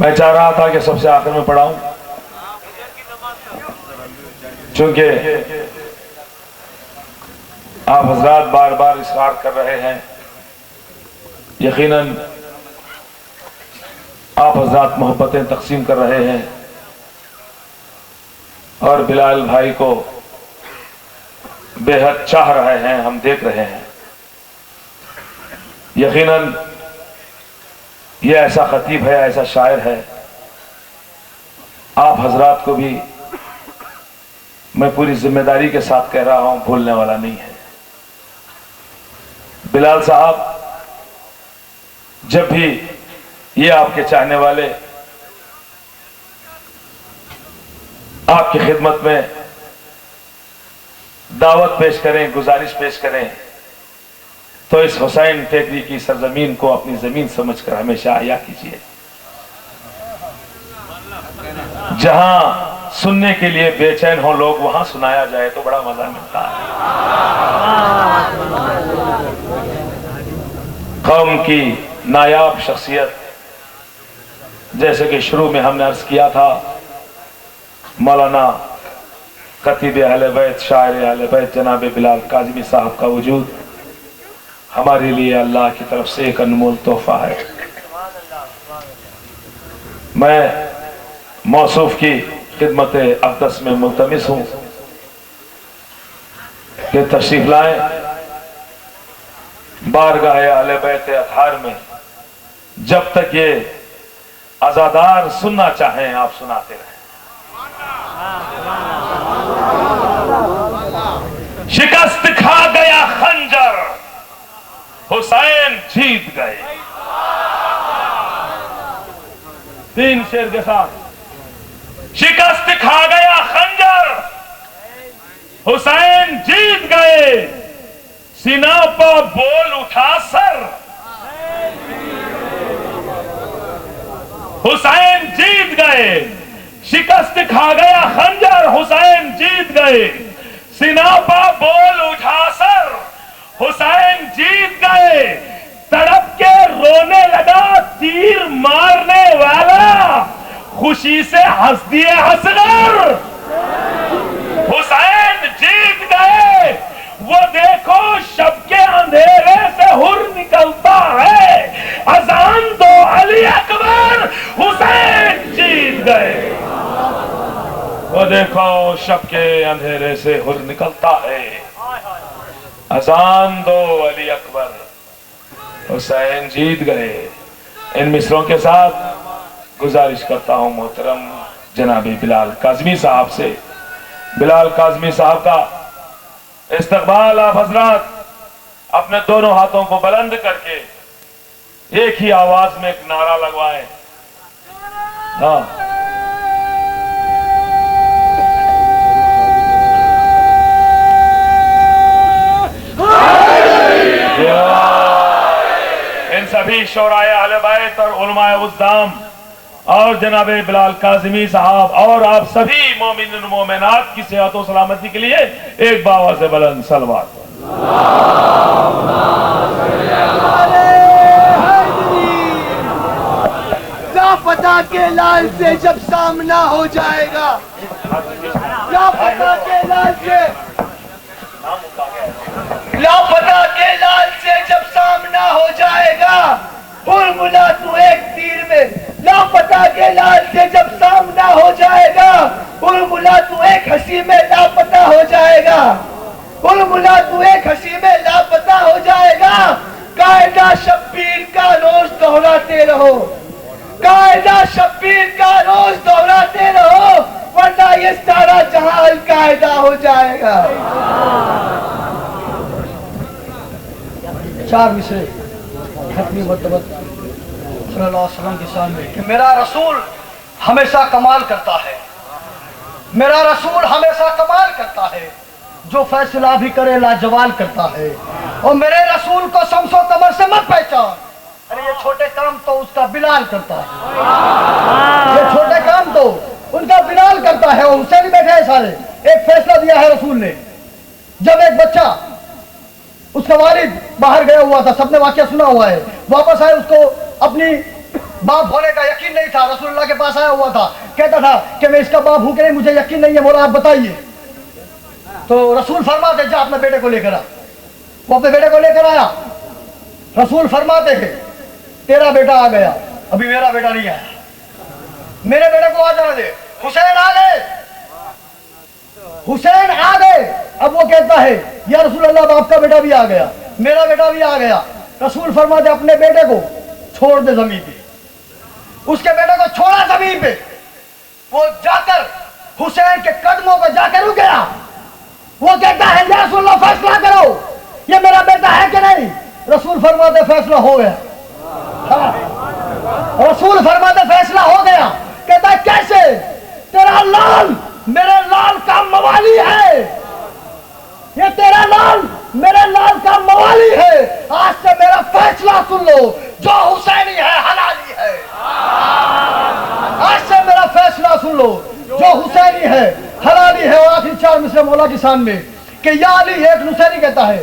मैं चाह रहा था कि सबसे आखिर में पढ़ाऊं, क्योंकि आप हजरात बार बार इसरार कर रहे हैं। यकीनन आप हजरात मोहब्बतें तकसीम कर रहे हैं और बिलाल भाई को बेहद चाह रहे हैं, हम देख रहे हैं। यकीनन ये ऐसा खतीब है, ऐसा शायर है, आप हजरात को भी मैं पूरी जिम्मेदारी के साथ कह रहा हूं, भूलने वाला नहीं है। बिलाल साहब, जब भी ये आपके चाहने वाले आपकी खिदमत में दावत पेश करें, गुजारिश पेश करें, तो इस हुसैन टेकरी की सरजमीन को अपनी जमीन समझकर हमेशा आया कीजिए। जहां सुनने के लिए बेचैन हो लोग, वहां सुनाया जाए तो बड़ा मजा मिलता है। कौम की नायाब शख्सियत, जैसे कि शुरू में हमने अर्ज किया था, मौलाना खतीब अहले बैत, शायर अहले बैत जनाब बिलाल काज़मी साहब का वजूद हमारे लिए अल्लाह की तरफ से एक अनमोल तोहफा है। मैं मौसूफ की खिदमत अक़दस में मुल्तमिस हूं कि तशरीफ लाए बारगाह अहले बैत अतहार में। जब तक ये अज़ादार सुनना चाहें आप सुनाते रहें। शिकस्त खा गया खंजर, हुसैन जीत गए। 3 शेर के साथ। शिकस्त खा गया खंजर, हुसैन जीत गए। सीना पर बोल उठा सर, हुसैन जीत गए। शिकस्त खा गया खंजर, हुसैन जीत गए। सीना पर बोल उठा सर, हुसैन जीत गए। तड़प के रोने लगा तीर मारने वाला, खुशी से हंस दिए हंसगर। हुसैन जीत गए। वो देखो शब के अंधेरे से हुर निकलता है। अजान दो अली अकबर, हुसैन जीत गए। वो देखो शब के अंधेरे से हुर निकलता है। अजान दो अली अकबर, हुसैन जीत गए। इन मिसरों के साथ गुजारिश करता हूं मोहतरम जनाबी बिलाल काज़मी साहब से। बिलाल काज़मी साहब का इस्तकबाल आप हजरात अपने दोनों हाथों को बुलंद करके एक ही आवाज में एक नारा लगवाएं। हाँ, इन सभी शोराए अहले बैत और उलमाए उज़्ज़ाम और जनाबे बिलाल काज़मी साहब और आप सभी मोमिन और मोमिनात की सेहत और सलामती के लिए एक बाबा से बुलंद सलवात। लापता के लाल से जब सामना हो जाएगा, लापता के लाल से, लापता के लाल से जब सामना हो जाएगा, फॉर्मूला तू एक तीर में। लापता के लाल से जब सामना हो जाएगा, फॉर्मूला तू एक हंसी में लापता हो जाएगा। फॉर्मूला तू एक हंसी में लापता हो जाएगा। कायदा शब्बीर का रोज दोहराते रहो, कायदा शब्बीर का रोज दोहराते रहो, वरना ये सारा जहां अल कायदा हो जाएगा। 4 मिसरे खत्मी मर्तबत सल्लल्लाहु अलैहि वसल्लम की शान में कि मेरा रसूल हमेशा कमाल करता है, मेरा रसूल हमेशा कमाल करता है, जो फैसला भी करे लाजवाल करता है। और मेरे रसूल को शम्सो कमर से मत पहचान, अरे ये छोटे काम तो उसका बिलाल करता है, ये छोटे काम तो उनका बिलाल करता है। और हुसैन बैठे हैं सारे। एक फैसला दिया है रसूल ने, जब एक बच्चा, उसका वालिद बाहर गया हुआ था, सबने वाकया सुना हुआ है, वापस आए, उसको अपनी बाप होने का यकीन नहीं था। रसूलुल्लाह के पास आया हुआ था, कहता था कि मैं इसका बाप हूं कि नहीं, मुझे यकीन नहीं है, मौला आप बताइए। तो रसूल फरमाते जा अपने बेटे को लेकर आ। वो अपने बेटे को लेकर आया। रसूल फरमाते थे तेरा बेटा आ गया, अभी मेरा बेटा नहीं आया, मेरे बेटे को आ जाने दे। हुसैन आ गए, हुसैन आ गए। अब वो कहता है या रसूल अल्लाह, आपका बेटा भी आ गया, मेरा बेटा भी आ गया। रसूल फरमाते अपने बेटे को छोड़ दे जमीन पे। उसके बेटे को छोड़ा जमीन पे, वो जाकर हुसैन के कदमों पे जाकर रुक गया। वो कहता है या रसूल अल्लाह, फैसला करो, ये मेरा बेटा है कि नहीं। रसूल फरमाते फैसला हो गया। हाँ। रसूल फरमाते फैसला हो गया। कहता है कैसे, तेरा लाल मेरे लाल का मवाली है, ये तेरा लाल मेरे लाल का मवाली है। आज से मेरा फैसला सुन लो, जो हुसैनी है हलाली है। आज से मेरा फैसला सुन लो, जो हुसैनी है हलाली है। और आखिरी 4 मिसरे मौला की शान में कि या अली, एक हुसैनी कहता है।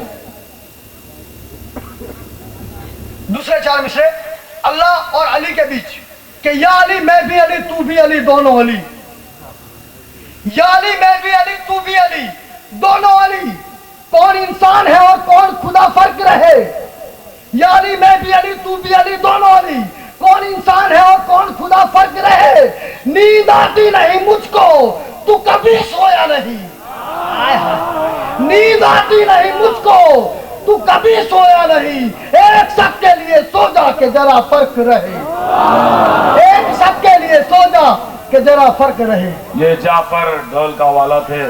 दूसरे 4 मिसरे अल्लाह और अली के बीच कि या अली मैं भी अली तू भी अली, दोनों अली। या अली मैं भी अली तू भी अली, दोनों अली। कौन इंसान है और कौन खुदा, फर्क रहे। या अली मैं भी अली तू भी अली, दोनों अली। कौन इंसान है और कौन खुदा फर्क रहे। नींद आती नहीं मुझको, तू कभी सोया नहीं। हाय हाय। नींद आती नहीं मुझको, तू कभी सोया नहीं। एक शक के लिए सो जा के जरा फर्क रहे। एक शक के लिए सो जा के जरा फर्क रहे। ये जाफर ढोल का वाला थे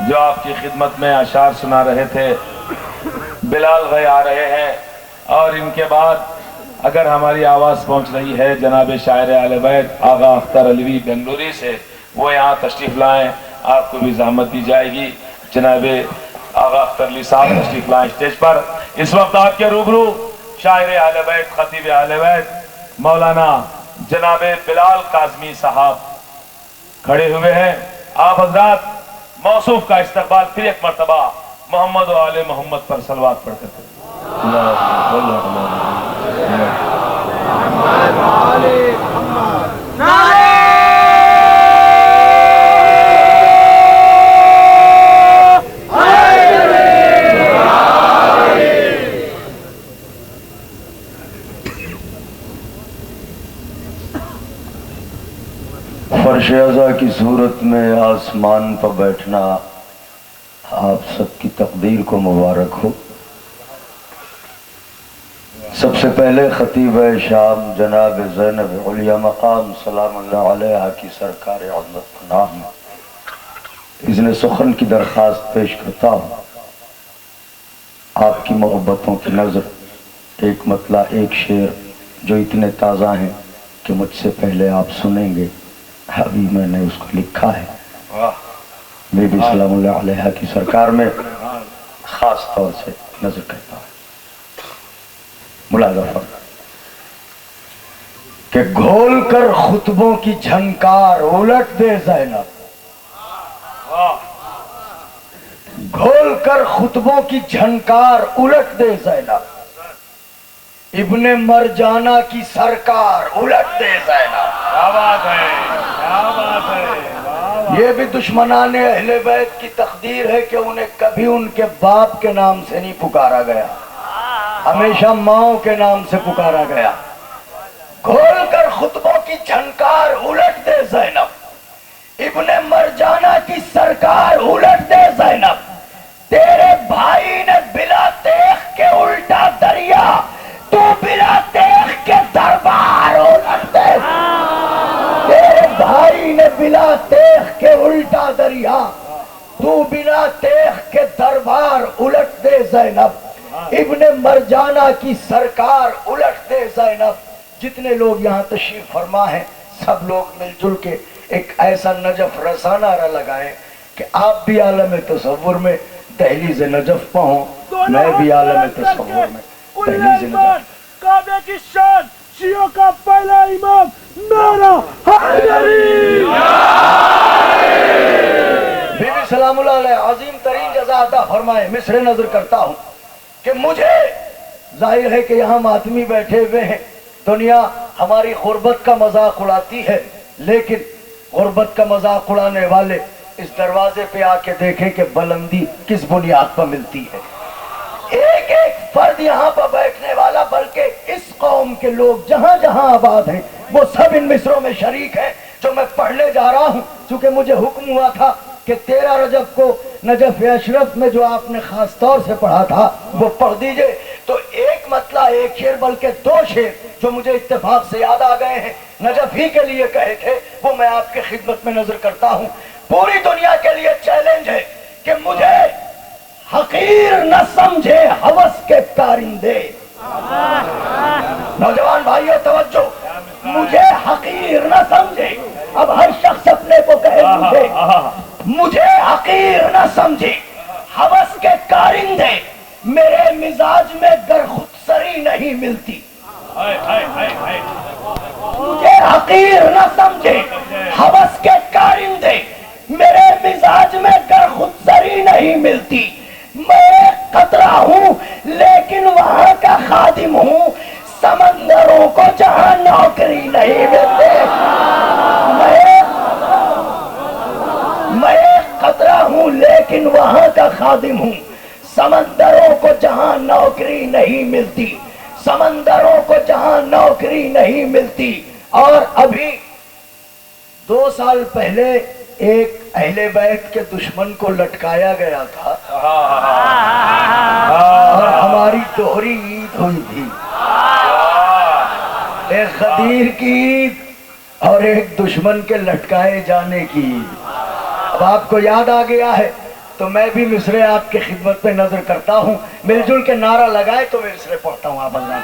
जो आपकी खिदमत में अशार सुना रहे थे। बिलाल भाई आ रहे हैं और इनके बाद अगर हमारी आवाज पहुंच रही है जनाब शायर आले बैत आगा अख्तर अलवी बेंगलुरी से, वो यहाँ तशरीफ लाएं। आपको भी जहमत दी जाएगी। जनाब आगा अख्तर अली साहब तशरीफ लाएं स्टेज पर। इस वक्त आपके रूबरू शायर आले बैत, खतीब आले बैत मौलाना जनाब बिलाल काज़मी साहब खड़े हुए हैं। आप हजरात मौसूफ का इस्तकबाल फिर एक मरतबा मोहम्मद और आले मोहम्मद पर सलवात पढ़कर करें। फर्श अज़ा की सूरत में आसमान पर बैठना आप सबकी तकदीर को मुबारक हो। सबसे पहले खतीब शाम जनाब ज़ैनब उलिया मकाम सलामुल्लाह अलैहा की सरकार अज़मत पनाह में इज़्न सुखन की दरख्वास्त पेश करता हूँ। आपकी मोहब्बतों की नज़र एक मतला एक शेर जो इतने ताज़ा हैं कि मुझसे पहले आप सुनेंगे, अभी मैंने उसको लिखा है। बीबी सलामुल्लाह अलैहा की सरकार में खास तौर से नजर करता है। मुलाज़ा फरमाएं कि घोल कर खुतबों की झनकार उलट दे ज़ैनब, घोल कर खुतबों की झनकार उलट दे ज़ैनब, इब्ने मरजाना की सरकार उलट दे ज़ैनब। क्या बात है, क्या बात है। ये भी दुश्मनाने अहले बैत की तकदीर है कि उन्हें कभी उनके बाप के नाम से नहीं पुकारा गया, हमेशा माओ के नाम से पुकारा गया। घोल कर खुतबों की झनकार उलट दे ज़ैनब, इब्ने मरजाना की सरकार उलट दे ज़ैनब। तेरे भाई ने बिला तेख के उल्टा दरिया, तू बिला तेख के दरबार उलट दे। तेरे भाई ने बिला तेख के उल्टा दरिया, तू बिला तेख के दरबार उलट दे ज़ैनब, इब्ने मरजाना की सरकार उलट दे ज़ैनब। जितने लोग यहाँ तशरीफ फरमा हैं सब लोग मिलजुल के एक ऐसा नजफ रसाना लगाएं कि आप भी आलम तसव्वुर में दहलीज़ नजफ पहुँ, मैं भी आलम तसव्वुर में दहलीज़ नजफ। काबे की शान, शियों का पहला इमाम मेरा हैदरी। बीबी सलामुल्लाह अलैहा अजीम तरीन जज़ा अता फरमाए। मिसरे नजर करता हूँ कि मुझे जाहिर है कि यहाँ मातमी बैठे हुए हैं, दुनिया हमारी गुर्बत का मजाक उड़ाती है, लेकिन गुर्बत का मजाक उड़ाने वाले इस दरवाजे पे आके देखें कि बुलंदी किस बुनियाद पर मिलती है। एक एक फर्द यहाँ पर बैठने वाला, बल्कि इस कौम के लोग जहाँ जहाँ आबाद हैं वो सब इन मिसरों में शरीक हैं जो मैं पढ़ने जा रहा हूँ। चूंकि मुझे हुक्म हुआ था कि 13 रजब को नजफ अशरफ में जो आपने खास तौर से पढ़ा था वो पढ़ दीजिए, तो एक मतला एक शेर बल्कि 2 शेर जो मुझे इत्तेफाक से याद आ गए हैं, नजफ ही के लिए कहे थे, वो मैं आपके खिदमत में नजर करता हूँ। पूरी दुनिया के लिए चैलेंज है कि मुझे हकीर न समझे हवस के कारिंदे। नौजवान भाइयों तवज्जो, मुझे हकीर न समझे। अब हर शख्स अपने को कहे मुझे हकीर न समझे हवस के कारिंदे, मेरे मिजाज में गर खुदसरी नहीं मिलती। मुझे हकीर न समझे हवस के कारिंदे, मेरे मिजाज में गर खुदसरी नहीं मिलती। मैं खतरा हूँ लेकिन वहाँ का खादिम हूँ, समंदरों को जहाँ नौकरी नहीं मिलती। मैं खतरा हूँ लेकिन वहाँ का खादिम हूँ, समंदरों को जहाँ नौकरी नहीं मिलती। समंदरों को जहां नौकरी नहीं मिलती। और अभी 2 साल पहले एक अहले बैत के दुश्मन को लटकाया गया था और हमारी दोहरी ईद हुई थी, एक गदीर की ईद और एक दुश्मन के लटकाए जाने की ईद। अब आपको याद आ गया है तो मैं भी मिसरे आपके खिदमत में नजर करता हूँ। मिलजुल के नारा लगाए तो मैं मिसरे पढ़ता हूँ। आप अल्लाह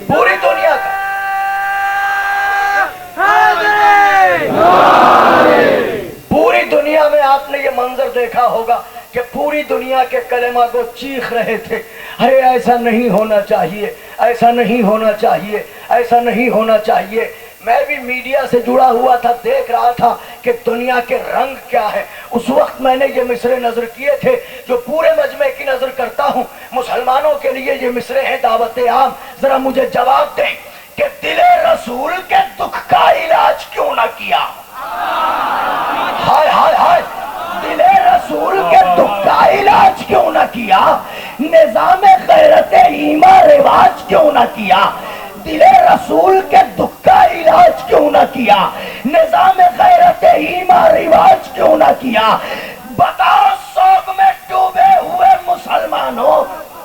पूरी दुनिया का पूरी दुनिया में आपने ये मंजर देखा होगा कि पूरी दुनिया के कलेमा को चीख रहे थे, अरे ऐसा नहीं होना चाहिए, ऐसा नहीं होना चाहिए, ऐसा नहीं होना चाहिए। मैं भी मीडिया से जुड़ा हुआ था, देख रहा था कि दुनिया के रंग क्या है। उस वक्त मैंने ये मिसरे नजर किए थे जो पूरे मजमे की नजर करता हूँ। मुसलमानों के लिए ये मिसरे हैं दावत आम। जरा मुझे जवाब दें कि दिले रसूल के दुख का इलाज क्यों ना किया? हाय हाय हाय, दिले रसूल के दुख का इलाज क्यों ना किया? निजाम गैरत ईमान रिवाज क्यों ना किया? दिले रसूल के दुख का इलाज क्यों ना किया? निजाम गैरत ईमान रिवाज क्यों ना किया? बताओ, शोक में डूबे हुए मुसलमानों,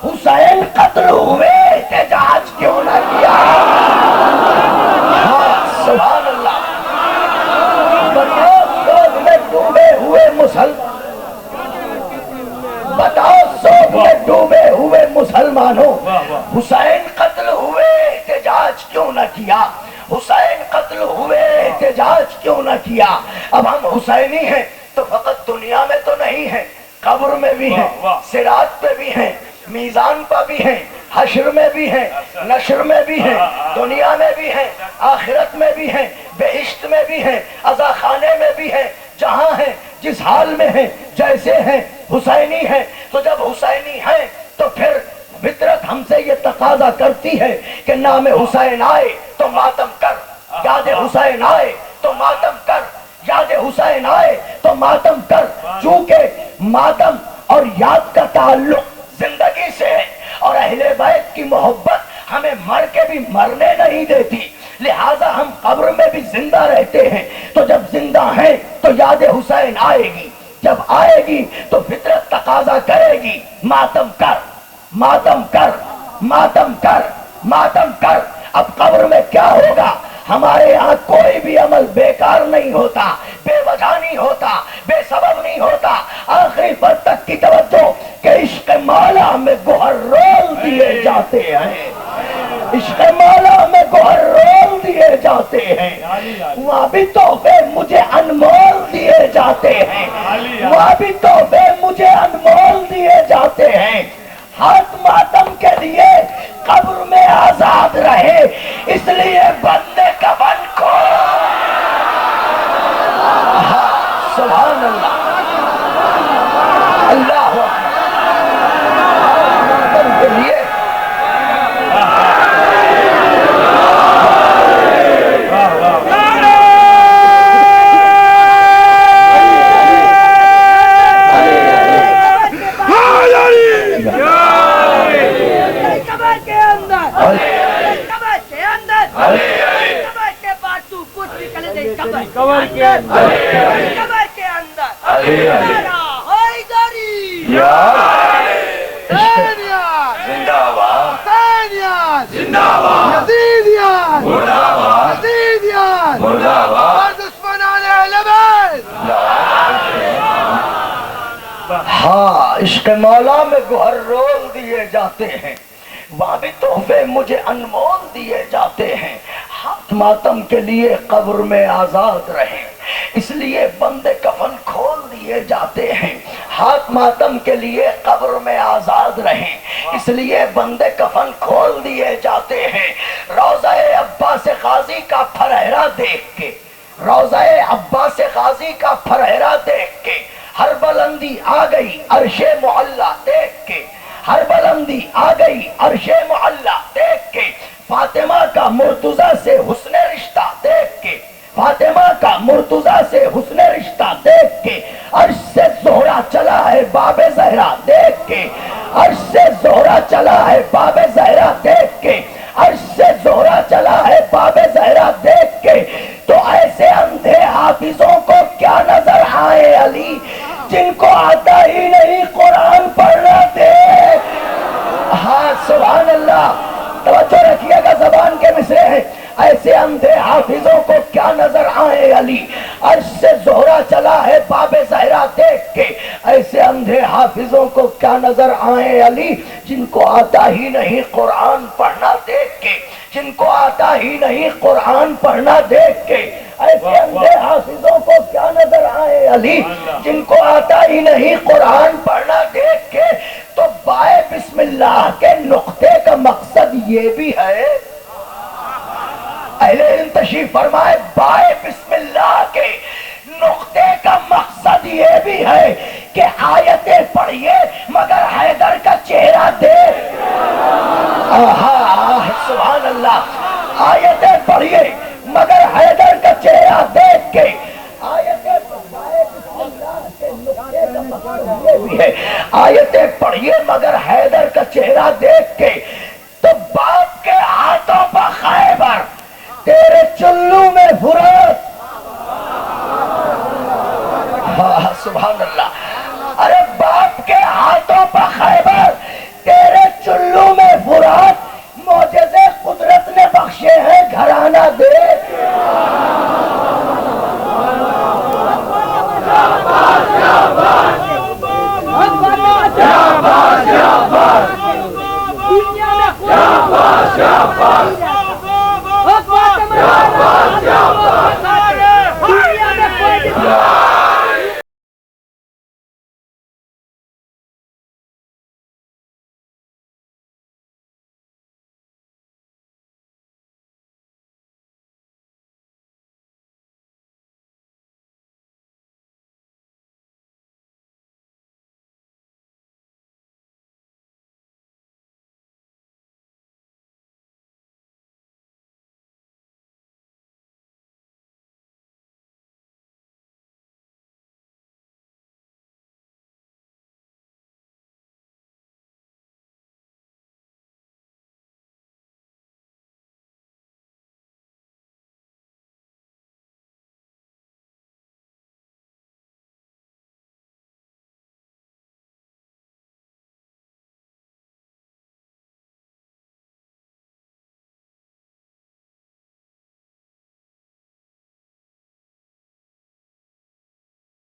हुसैन कत्ल हुए एहतजाज क्यों ना किया? हाँ, सुभान अल्लाह। बताओ, शोक में डूबे हुए बताओ, शोक में डूबे हुए मुसलमानों, हुसैन कत्ल हुए एहतजाज क्यों न किया? हुसैन कत्ल हुए एहतजाज क्यों न किया? अब हम हुसैनी हैं तो फकत दुनिया में तो नहीं है, कब्र में भी हैं, सिरात पे भी हैं, मीजान पर भी हैं, हश्र में भी हैं, नश्र में भी हैं, दुनिया में भी हैं, आखिरत में भी हैं, बेहिश्त में भी हैं, अज़ा खाने में भी हैं। जहां हैं, जिस हाल में हैं, जैसे हैं, हुसैनी हैं। तो जब हुसैनी हैं तो फिर फितरत हमसे ये तकाजा करती है कि नाम हुसैन आए तो मातम कर, याद हुसैन आए तो मातम कर, याद हुसैन आए तो मातम कर। चूंकि मातम और याद का ताल्लुक जिंदगी से है और अहले बैत की मोहब्बत हमें मर के भी मरने नहीं देती, लिहाजा हम कब्र में भी जिंदा रहते हैं। तो जब जिंदा हैं तो याद हुसैन आएगी, जब आएगी तो फितरत तकाजा करेगी मातम कर, मातम कर, मातम कर, मातम कर। अब कब्र में क्या होगा? हमारे यहाँ कोई भी अमल बेकार नहीं होता, बेवजह नहीं होता, बेसबब नहीं होता। आखिरी पर तक की तवज्जो कि इश्क मौला में गोहर रोल दिए जाते हैं, इश्क मौला में गोहर रोल दिए जाते हैं। वहाँ भी तोहफे मुझे अनमोल दिए जाते हैं, वहाँ भी तोहफे मुझे अनमोल दिए जाते हैं। हाथ मातम के लिए कब्र में आजाद रहे, इसलिए बंदे कफन को सुभान अल्लाह, अल्लाह मातम के लिए कबर के अंदर, कबर के अंदर जिंदाबाद, जिंदाबाद, मुर्दाबाद। हाँ, इश्क मौला में गोहर रोल दिए जाते हैं, वहाँ भी तोहफे मुझे अनमोल दिए जाते हैं। हाथ मातम के लिए कब्र में आजाद रहे, इसलिए बंदे कफन खोल दिए जाते हैं। हाथ मातम के लिए कब्र में आजाद रहे, इसलिए बंदे कफन खोल दिए जाते हैं। रोज़ा-ए अब्बास गाजी का फरहरा देख के, रोज़ा-ए अब्बास गाजी का फरहरा देख के हर बुलंदी आ गई अर्शे मुअल्ला देख के, हर बुलंदी आ गई अर्शे मुअल्ला देख के, फातिमा का मुर्तजा से हुस्न रिश्ता देख के, फातिमा का मुर्तुजा से हुस्न रिश्ता देख के अर्श से जोहरा चला है बाबे जहरा देख के, अर्श से जोहरा चला है बाबे जहरा देख के, अर्श से जोहरा चला है बाबे जहरा देख के। तो ऐसे अंधे हाफिजों को क्या नजर आए अली, जिनको आता ही नहीं कुरान पढ़ना दे। हाँ सुभान अल्लाह, तवज्जो रखिएगा, जबान के मिसरे हैं। ऐसे अंधे हाफिजों को क्या नजर आए अली, अर्श से जोहरा चला है बाबे ज़हरा देख के। ऐसे अंधे हाफिजों को क्या नजर आए अली, जिनको आता ही नहीं कुरान पढ़ना देख के, जिनको आता ही नहीं कुरान पढ़ना देख के। ऐसे अंधे हाफिजों को क्या नजर आए अली, जिनको आता ही नहीं कुरान पढ़ना देख के। तो बाए बिस्मिल्लाह के नुक्ते का मकसद ये भी है, अहले इल्म तशरीफ फरमाए, बाए बिस्मिल्लाह के नुक्ते का मकसद ये भी है कि आयतें पढ़िए मगर हैदर का चेहरा देख। सुभान अल्लाह, आयतें पढ़िए मगर हैदर का चेहरा देख के। आयतें भी है, आयतें पढ़िए मगर हैदर का चेहरा देख के। तो बाप के हाथों पर खैबर, तेरे चुल्लू में फुरात। सुभान अल्लाह, अरे बाप के हाथों पर खैबर, तेरे चुल्लू में फुरात। मोजज़े कुदरत ने बख्शे हैं घराना दे।